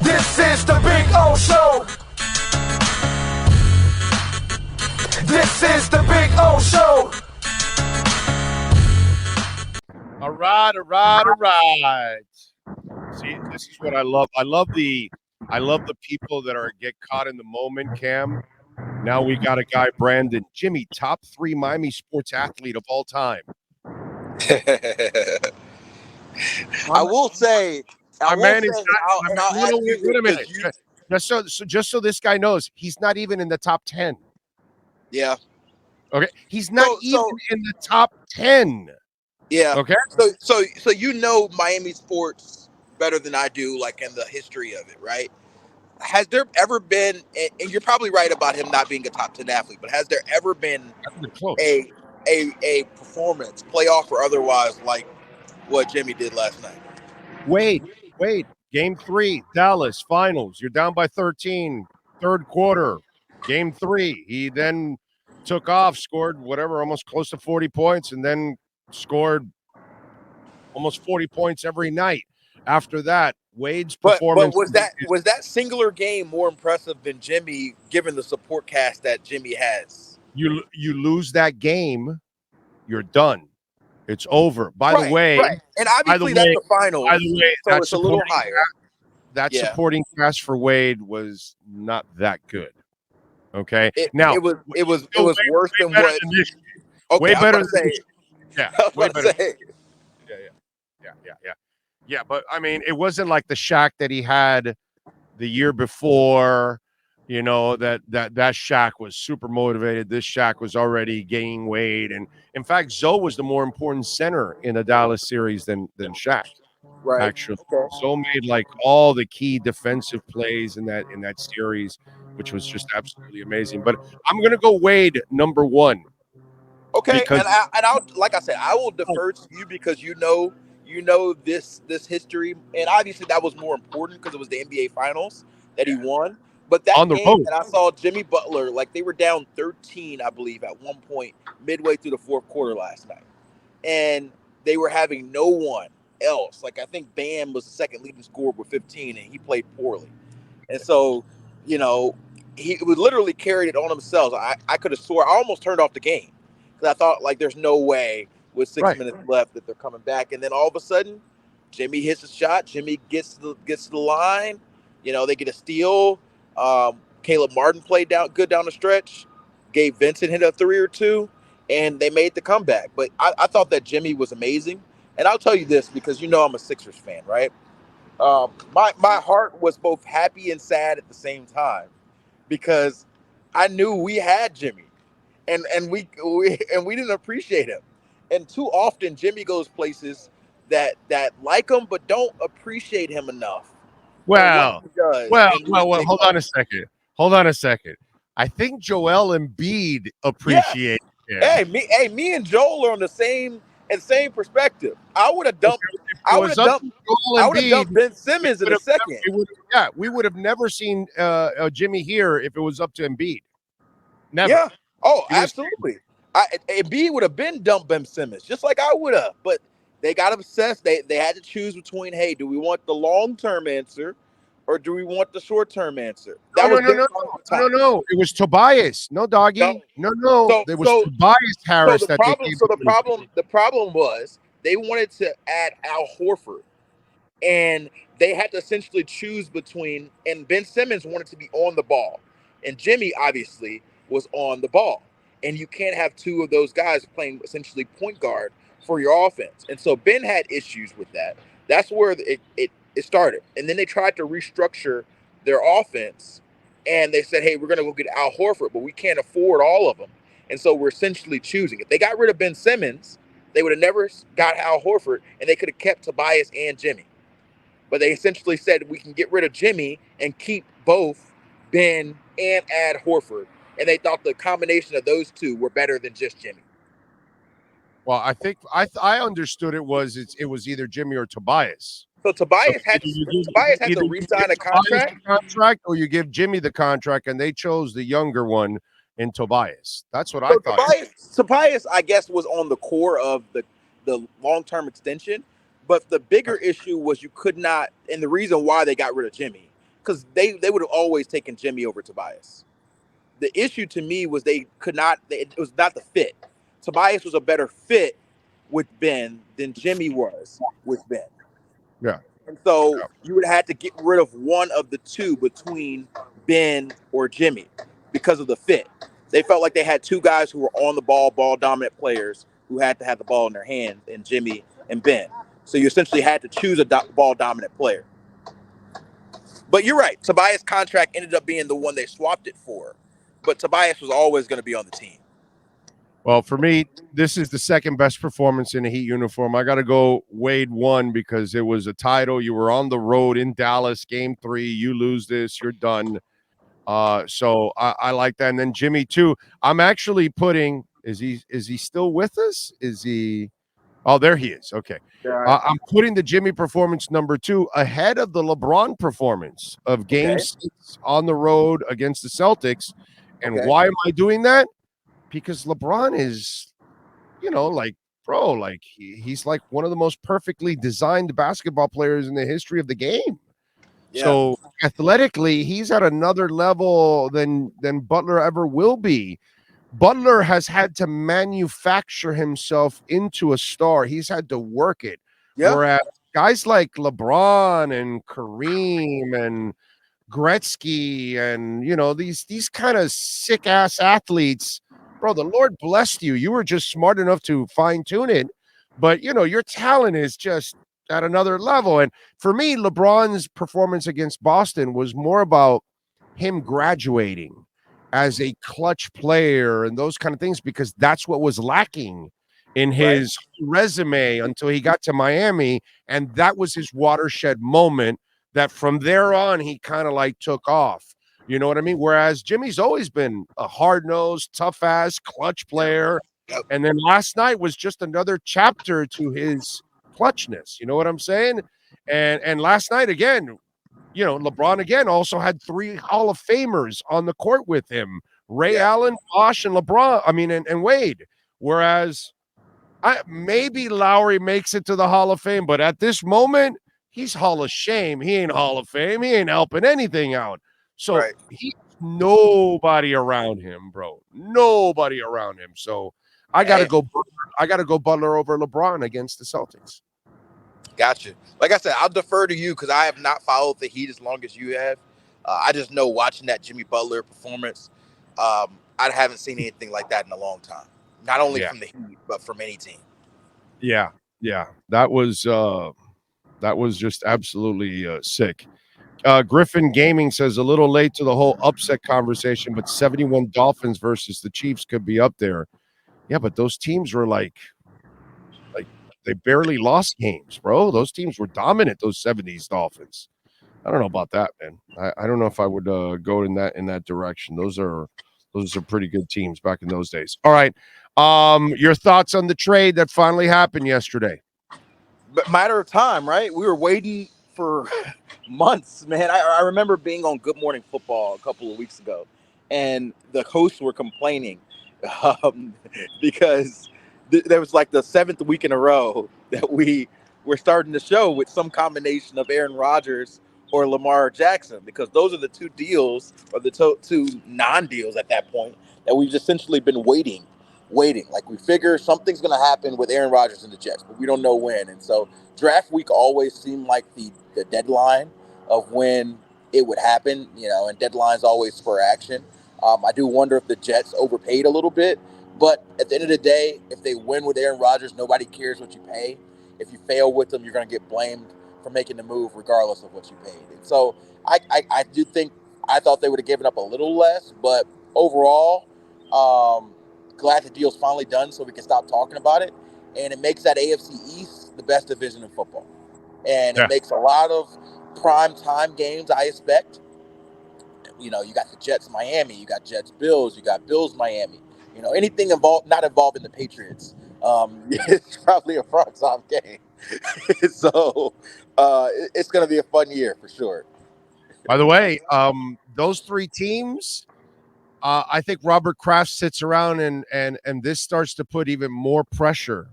This is the Big O Show. This is the Big O Show. All right. See, this is what I love. I love the people that get caught in the moment, Cam. Now we got a guy, Brandon, Jimmy, top 3 Miami sports athlete of all time. I will say, wait a minute. Just so this guy knows, he's not even in the top 10. Yeah. Okay. He's not even in the top 10. Yeah. Okay. So you know Miami sports better than I do, like in the history of it, right? Has there ever been, and you're probably right about him not being a top 10 athlete, but has there ever been a performance, playoff or otherwise, like what Jimmy did last night? Wait. Game 3, Dallas finals. You're down by 13, third quarter. Game 3. He then took off, scored almost close to 40 points, and then scored almost 40 points every night. After that, Wade's performance. But was that singular game more impressive than Jimmy, given the support cast that Jimmy has? You lose that game, you're done. It's over. By the way, and obviously that's the final. By the way, so it's a little higher. That supporting cast for Wade was not that good. Okay, it was worse than what. Okay, way better than say. Yeah, way better. Yeah. But I mean, it wasn't like the Shaq that he had the year before. You know, that Shaq was super motivated. This Shaq was already gaining weight, and in fact, Zoe was the more important center in the Dallas series than Shaq. Right. Actually, Zoe made like all the key defensive plays in that series, which was just absolutely amazing. But I'm gonna go Wade number 1. Okay, and I'll like I said, I will defer to you because you know this history, and obviously that was more important because it was the NBA Finals that he won. But that game that I saw Jimmy Butler, like they were down 13, I believe, at one point midway through the fourth quarter last night, and they were having no one else. Like I think Bam was the second leading scorer with 15, and he played poorly, and so he would literally carried it on himself. I could have swore I almost turned off the game because I thought like there's no way with 6 minutes left that they're coming back, and then all of a sudden, Jimmy hits a shot. Jimmy gets to the line. They get a steal. Caleb Martin played good down the stretch. Gabe Vincent hit a 3 or 2, and they made the comeback. But I thought that Jimmy was amazing. And I'll tell you this because I'm a Sixers fan, right? My heart was both happy and sad at the same time because I knew we had Jimmy, and we didn't appreciate him. And too often Jimmy goes places that like him but don't appreciate him enough. Well, hold on a second. I think Joel Embiid appreciates him. Hey, me and Joel are on the same perspective. I would have dumped Ben Simmons in a second. We would have never seen Jimmy here if it was up to Embiid. Never. Yeah. Oh, absolutely. Embiid would have been dumped Ben Simmons, just like I would have. But they got obsessed. They had to choose between, hey, do we want the long-term answer or do we want the short-term answer? No. It was Tobias. No, doggy. No. It was Tobias Harris the problem was they wanted to add Al Horford, and they had to essentially choose between, and Ben Simmons wanted to be on the ball, and Jimmy obviously was on the ball. And you can't have two of those guys playing essentially point guard for your offense. And so Ben had issues with that. That's where it started. And then they tried to restructure their offense. And they said, hey, we're going to go get Al Horford, but we can't afford all of them. And so we're essentially choosing. If they got rid of Ben Simmons, they would have never got Al Horford, and they could have kept Tobias and Jimmy. But they essentially said we can get rid of Jimmy and keep both Ben and add Horford. And they thought the combination of those two were better than just Jimmy. Well, I think I understood it was either Jimmy or Tobias. So Tobias had to re-sign a contract, or you give Jimmy the contract, and they chose the younger one in Tobias. That's what I thought. Tobias, I guess, was on the core of the long-term extension, but the bigger issue was you could not, and the reason why they got rid of Jimmy, because they would have always taken Jimmy over Tobias. The issue to me was they could not. It was not the fit. Tobias was a better fit with Ben than Jimmy was with Ben. Yeah. And so you would have had to get rid of one of the two between Ben or Jimmy because of the fit. They felt like they had two guys who were on the ball dominant players who had to have the ball in their hands, and Jimmy and Ben. So you essentially had to choose a ball dominant player. But you're right. Tobias' contract ended up being the one they swapped it for. But Tobias was always going to be on the team. Well, for me, this is the second best performance in a Heat uniform. I got to go Wade 1 because it was a title. You were on the road in Dallas, game 3. You lose this, you're done. So I like that. And then Jimmy 2. I'm actually putting. Is he still with us? Is he? Oh, there he is. Okay. I'm putting the Jimmy performance number 2 ahead of the LeBron performance of game 6 on the road against the Celtics. And why am I doing that? Because LeBron is, like, bro, like he's like one of the most perfectly designed basketball players in the history of the game. Yeah. So athletically, he's at another level than Butler ever will be. Butler has had to manufacture himself into a star. He's had to work it. Yeah. Whereas guys like LeBron and Kareem and Gretzky and, these kind of sick ass athletes, bro, the Lord blessed you. You were just smart enough to fine tune it. But, your talent is just at another level. And for me, LeBron's performance against Boston was more about him graduating as a clutch player and those kind of things, because that's what was lacking in his resume until he got to Miami. And that was his watershed moment that from there on, he kind of like took off. You know what I mean? Whereas Jimmy's always been a hard-nosed, tough-ass, clutch player. And then last night was just another chapter to his clutchness. You know what I'm saying? And last night, again, LeBron, again, also had 3 Hall of Famers on the court with him. Ray Allen, Bosh, and LeBron. I mean, and Wade. Whereas maybe Lowry makes it to the Hall of Fame. But at this moment, he's Hall of Shame. He ain't Hall of Fame. He ain't helping anything out. So he's nobody around him, bro. Nobody around him. So I gotta go. I gotta go Butler over LeBron against the Celtics. Gotcha. Like I said, I'll defer to you because I have not followed the Heat as long as you have. I just know watching that Jimmy Butler performance, I haven't seen anything like that in a long time. Not only from the Heat, but from any team. Yeah. That was just absolutely sick. Griffin Gaming says a little late to the whole upset conversation, but 71 Dolphins versus the Chiefs could be up there. Yeah, but those teams were like they barely lost games, bro. Those teams were dominant, those 70s Dolphins. I don't know about that, man. I don't know if I would go in that direction. Those are pretty good teams back in those days. All right. Your thoughts on the trade that finally happened yesterday? But matter of time, right? We were waiting for months, man. I remember being on Good Morning Football a couple of weeks ago, and the hosts were complaining because there was like the 7th week in a row that we were starting the show with some combination of Aaron Rodgers or Lamar Jackson, because those are the 2 deals, or the 2 non-deals at that point, that we've essentially been waiting. Like, we figure something's going to happen with Aaron Rodgers and the Jets, but we don't know when. And so draft week always seemed like the deadline of when it would happen, and deadlines always spur action. I do wonder if the Jets overpaid a little bit, but at the end of the day, if they win with Aaron Rodgers, nobody cares what you pay. If you fail with them, you're going to get blamed for making the move regardless of what you paid. And so I do think, I thought they would have given up a little less, but overall, glad the deal's finally done so we can stop talking about it. And it makes that AFC East the best division in football. And it makes a lot of prime time games, I expect. You got the Jets Miami, you got Jets Bills, you got Bills Miami. Anything not involving the Patriots, it's probably a prime time game. So it's going to be a fun year for sure. By the way, those 3 teams, I think Robert Kraft sits around and this starts to put even more pressure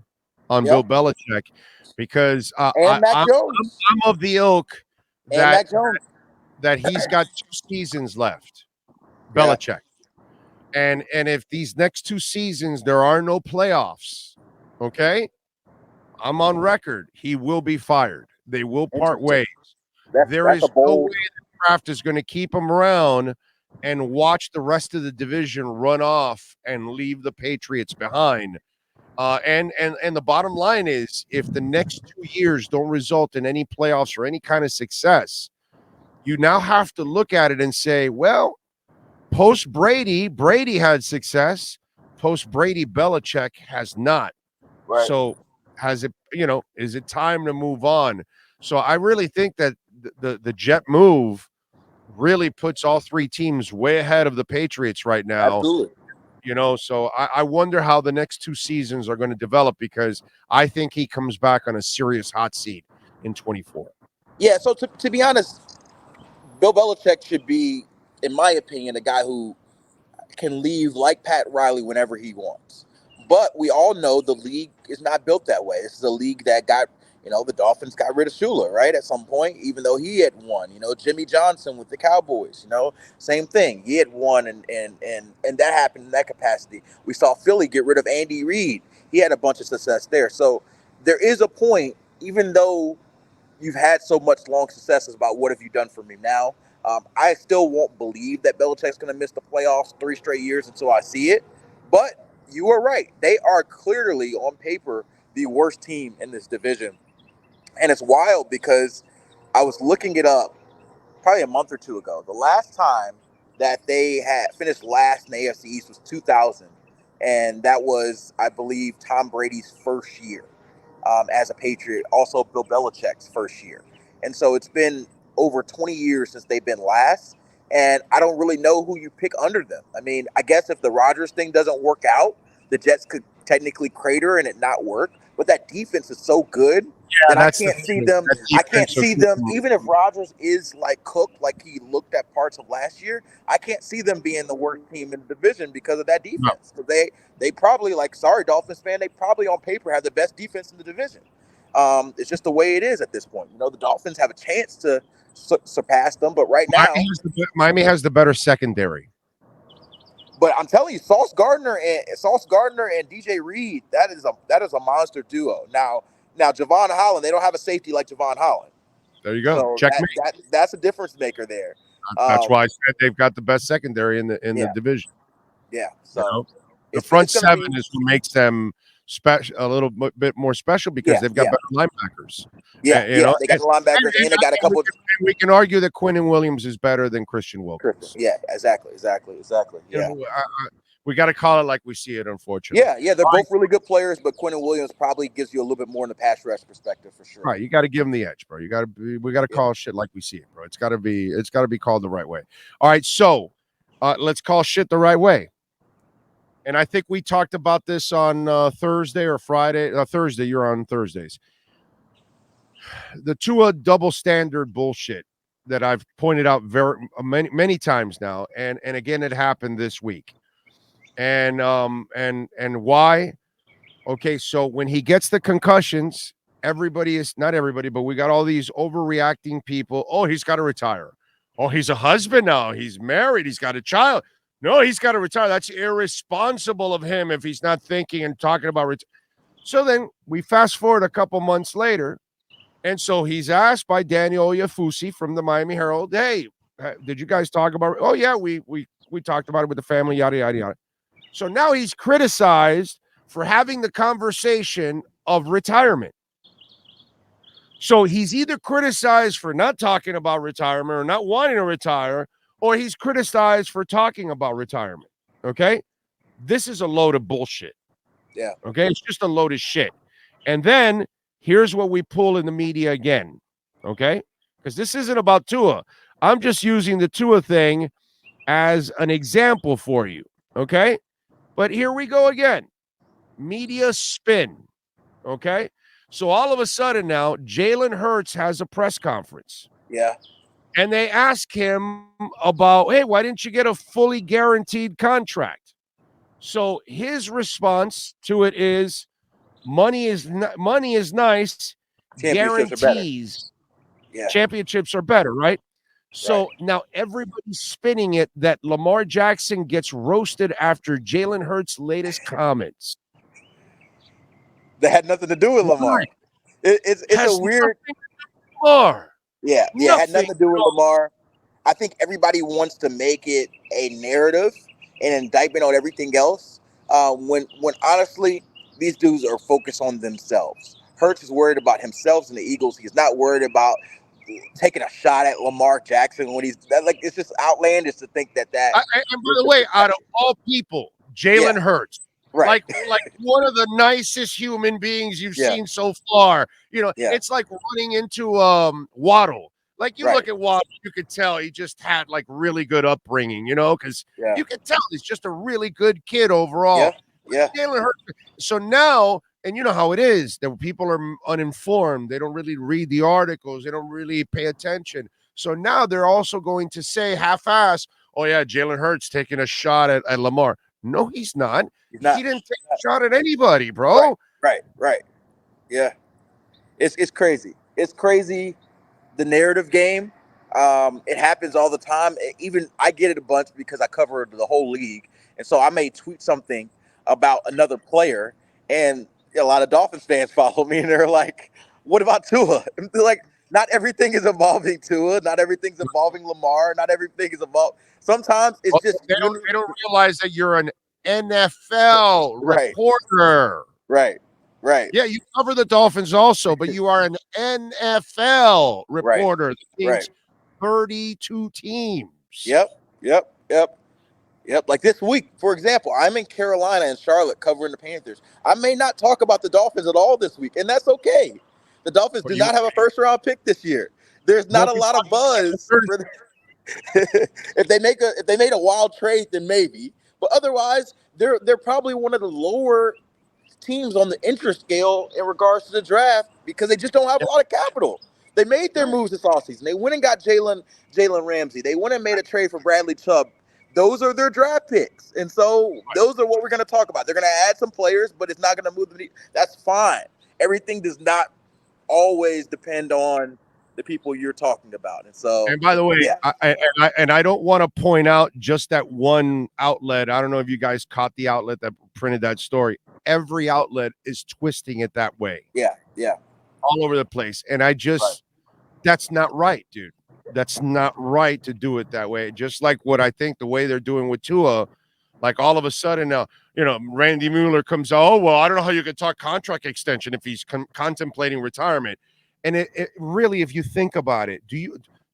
on Bill Belichick, because and Mac Jones. I'm of the ilk and Mac Jones. that he's got 2 seasons left, Yeah. Belichick. And if these next 2 seasons there are no playoffs, okay, I'm on record. He will be fired. They will part ways. There is no way the Kraft is going to keep him around and watch the rest of the division run off and leave the Patriots behind. And the bottom line is, if the next 2 years don't result in any playoffs or any kind of success, you now have to look at it and say, well, post Brady had success. Post Brady, Belichick has not. Right. So has it, is it time to move on? So I really think that the Jet move really puts all 3 teams way ahead of the Patriots right now. Absolutely. So I wonder how the next 2 seasons are going to develop, because I think he comes back on a serious hot seat in 24. Yeah, so to be honest, Bill Belichick should be, in my opinion, a guy who can leave like Pat Riley whenever he wants. But we all know the league is not built that way. This is a league that got, the Dolphins got rid of Shula, right, at some point, even though he had won. Jimmy Johnson with the Cowboys, same thing. He had won, and that happened in that capacity. We saw Philly get rid of Andy Reid. He had a bunch of success there. So there is a point, even though you've had so much long successes about what have you done for me now, I still won't believe that Belichick's going to miss the playoffs 3 straight years until I see it. But you are right. They are clearly, on paper, the worst team in this division. And it's wild because I was looking it up probably a month or 2 ago. The last time that they had finished last in the AFC East was 2000. And that was, I believe, Tom Brady's first year as a Patriot, also Bill Belichick's first year. And so it's been over 20 years since they've been last, and I don't really know who you pick under them. I mean, I guess if the Rodgers thing doesn't work out, the Jets could technically crater and it not work, but that defense is so good that I can't see them. I can't see them, even if Rodgers is like cooked, like he looked at parts of last year, I can't see them being the worst team in the division because of that defense. No. They probably, sorry, Dolphins fan, they probably on paper have the best defense in the division. It's just the way it is at this point. The Dolphins have a chance to surpass them, but right now Miami has the better secondary. But I'm telling you, Sauce Gardner and DJ Reed, that is a monster duo. Now Javon Holland, they don't have a safety like Javon Holland. There you go. So Checkmate. That's a difference maker there. That's why I said they've got the best secondary in the division. Yeah. So the front seven is what makes them a little bit more special, because they've got better linebackers. Yeah, they got the linebackers, and they got a couple. We can argue that Quinnen Williams is better than Christian Wilkins. Yeah, exactly. Yeah, we got to call it like we see it. Unfortunately. Yeah, they're both really good players, but Quinnen Williams probably gives you a little bit more in the pass rush perspective for sure. Right, you got to give him the edge, bro. We got to call shit like we see it, bro. It's got to be called the right way. All right, so let's call shit the right way. And I think we talked about this on Thursday or Friday. Thursday, you're on Thursdays. The Tua double standard bullshit that I've pointed out many times now, and again it happened this week. And why? Okay, so when he gets the concussions, not everybody, but we got all these overreacting people. Oh, he's got to retire. Oh, he's a husband now. He's married. He's got a child. No, he's got to retire. That's irresponsible of him if he's not thinking and talking about So then we fast forward a couple months later, and so he's asked by Daniel Oyefusi from the Miami Herald, hey, did you guys talk about it? Oh, yeah, we talked about it with the family, yada, yada, yada. So now he's criticized for having the conversation of retirement. So he's either criticized for not talking about retirement or not wanting to retire, or he's criticized for talking about retirement, okay? This is a load of bullshit. Yeah. Okay? It's just a load of shit. And then here's what we pull in the media again, okay? Because this isn't about Tua. I'm just using the Tua thing as an example for you, okay? But here we go again. Media spin, okay? So all of a sudden now, Jalen Hurts has a press conference. Yeah. And they ask him about, hey, why didn't you get a fully guaranteed contract? So his response to it is, money is nice. Guarantees, championships are better, right? So now everybody's spinning it that Lamar Jackson gets roasted after Jalen Hurts' latest comments. That had nothing to do with Lamar. It's a weird. Lamar. Yeah, it had nothing to do with Lamar. I think everybody wants to make it a narrative, an indictment on everything else. When honestly, these dudes are focused on themselves. Hurts is worried about himself and the Eagles. He's not worried about taking a shot at Lamar Jackson when he's like. It's just outlandish to think that. And by the way, out of all people, Jalen Hurts. Right. Like one of the nicest human beings you've seen so far. It's like running into Waddle. Like you look at Waddle, you could tell he just had like really good upbringing, because you could tell he's just a really good kid overall. Yeah. Jalen Hurts. So now, and you know how it is, that people are uninformed. They don't really read the articles. They don't really pay attention. So now they're also going to say half-ass, oh yeah, Jalen Hurts taking a shot at Lamar. No, he's not. He didn't take a shot at anybody, bro. Right. Yeah. It's crazy. It's crazy. The narrative game. It happens all the time. Even I get it a bunch because I cover the whole league. And so I may tweet something about another player, and a lot of Dolphins fans follow me, and they're like, what about Tua? And they're like, not everything is involving Tua. Not everything's involving Lamar. Not everything is involved. Sometimes it's just they don't realize that you're an NFL reporter. Right. Yeah, you cover the Dolphins also, but you are an NFL reporter. Right. 32 teams. Yep. Like this week, for example, I'm in Carolina and Charlotte covering the Panthers. I may not talk about the Dolphins at all this week, and that's okay. The Dolphins do not have a first-round pick this year. There's not a lot of buzz. If they made a wild trade, then maybe. But otherwise, they're probably one of the lower teams on the interest scale in regards to the draft because they just don't have a lot of capital. They made their moves this offseason. They went and got Jalen Ramsey. They went and made a trade for Bradley Chubb. Those are their draft picks. And so those are what we're going to talk about. They're going to add some players, but it's not going to move the needle. That's fine. Everything does not always depend on the people you're talking about. And so, and by the way, I don't want to point out just that one outlet. I don't know if you guys caught the outlet that printed that story. Every outlet is twisting it that way. Yeah. All over the place. And that's not right, dude. That's not right to do it that way. Just like what I think the way they're doing with Tua, like all of a sudden now, Randy Mueller comes out, oh, well, I don't know how you can talk contract extension if he's contemplating retirement. And it really, if you think about it, do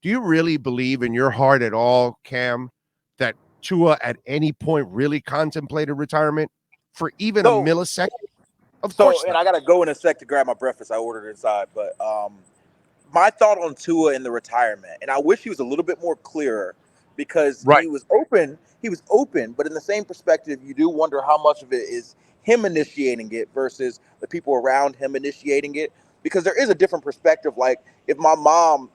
you really believe in your heart at all, Cam, that Tua at any point really contemplated retirement for even a millisecond? Of course. And I got to go in a sec to grab my breakfast. I ordered inside. But my thought on Tua in the retirement, and I wish he was a little bit more clearer because he was open. He was open, but in the same perspective, you do wonder how much of it is him initiating it versus the people around him initiating it. Because there is a different perspective. Like if my mom,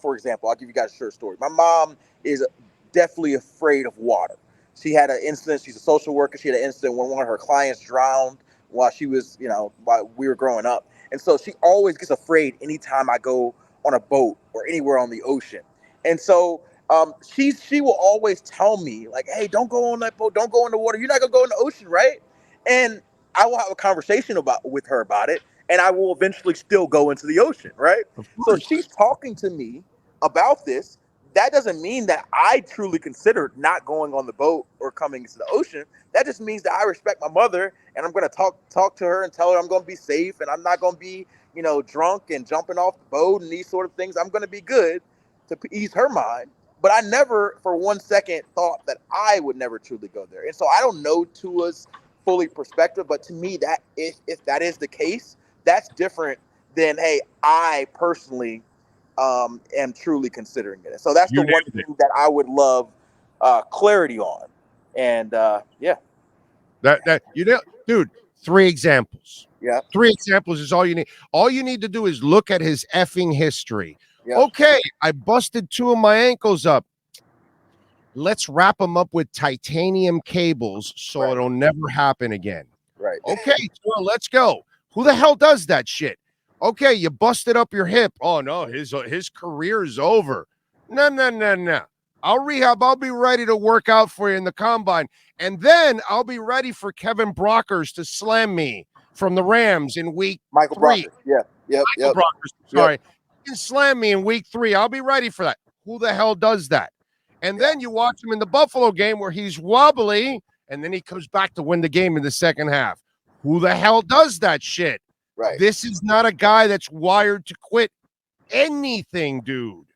for example, I'll give you guys a short story. My mom is definitely afraid of water. She had an incident. She's a social worker. She had an incident when one of her clients drowned while she was, while we were growing up. And so she always gets afraid anytime I go on a boat or anywhere on the ocean. And so she will always tell me, like, hey, don't go on that boat. Don't go in the water. You're not going to go in the ocean, right? And I will have a conversation with her about it. And I will eventually still go into the ocean, right? So she's talking to me about this. That doesn't mean that I truly considered not going on the boat or coming into the ocean. That just means that I respect my mother, and I'm going to talk to her and tell her I'm going to be safe, and I'm not going to be, drunk and jumping off the boat and these sort of things. I'm going to be good to ease her mind. But I never, for 1 second, thought that I would never truly go there. And so I don't know Tua's fully perspective, but to me, that if that is the case, that's different than, hey, I personally am truly considering it. So that's the one thing that I would love clarity on. And dude, 3 examples. Yeah. 3 examples is all you need. All you need to do is look at his effing history. Yeah. Okay, I busted 2 of my ankles up. Let's wrap them up with titanium cables so it'll never happen again. Right. Okay, well, let's go. Who the hell does that shit? Okay, you busted up your hip. Oh no, his career is over. No. I'll rehab. I'll be ready to work out for you in the combine. And then I'll be ready for Kevin Brockers to slam me from the Rams in week 3. Brockers. Yep. Brockers, sorry. Yep. He can slam me in week 3. I'll be ready for that. Who the hell does that? And then you watch him in the Buffalo game where he's wobbly, and then he comes back to win the game in the second half. Who the hell does that shit? Right. This is not a guy that's wired to quit anything, dude.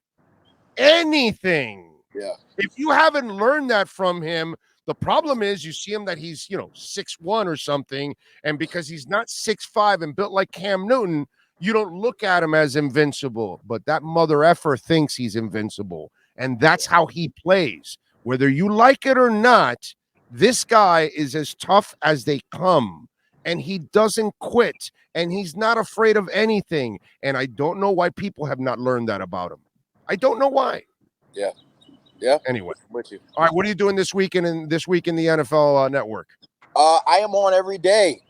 Anything. Yeah. If you haven't learned that from him, the problem is you see him that he's, 6'1" or something, and because he's not 6'5" and built like Cam Newton, you don't look at him as invincible. But that mother effer thinks he's invincible, and that's how he plays. Whether you like it or not, this guy is as tough as they come, and he doesn't quit, and he's not afraid of anything. And I don't know why people have not learned that about him. I don't know why. Yeah. Anyway, with you. All right, what are you doing this week in the NFL Network? I am on every day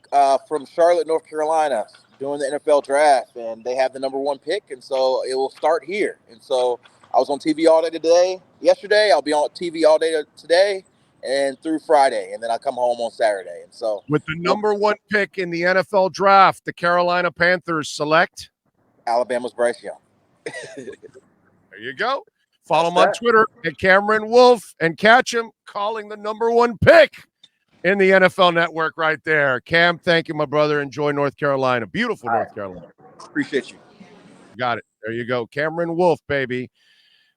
from Charlotte, North Carolina, doing the NFL draft, and they have the number 1 pick, and so it will start here. And so I was on TV all day yesterday. I'll be on TV all day today and through Friday, and then I come home on Saturday. And so with the number 1 pick in the NFL draft, the Carolina Panthers select Alabama's Bryce Young. There you go. Follow him on Twitter at Cameron Wolfe and catch him calling the number 1 pick in the NFL Network right there. Cam, thank you, my brother. Enjoy North Carolina. Beautiful North Carolina. Appreciate you. Got it. There you go. Cameron Wolfe, baby.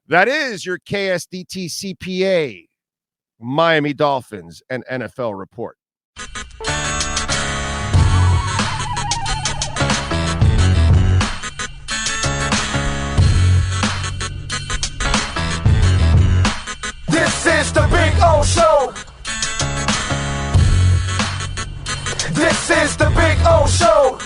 That is your KSDT CPA, Miami Dolphins, and NFL report. This is the Big O Show. This is the Big O Show.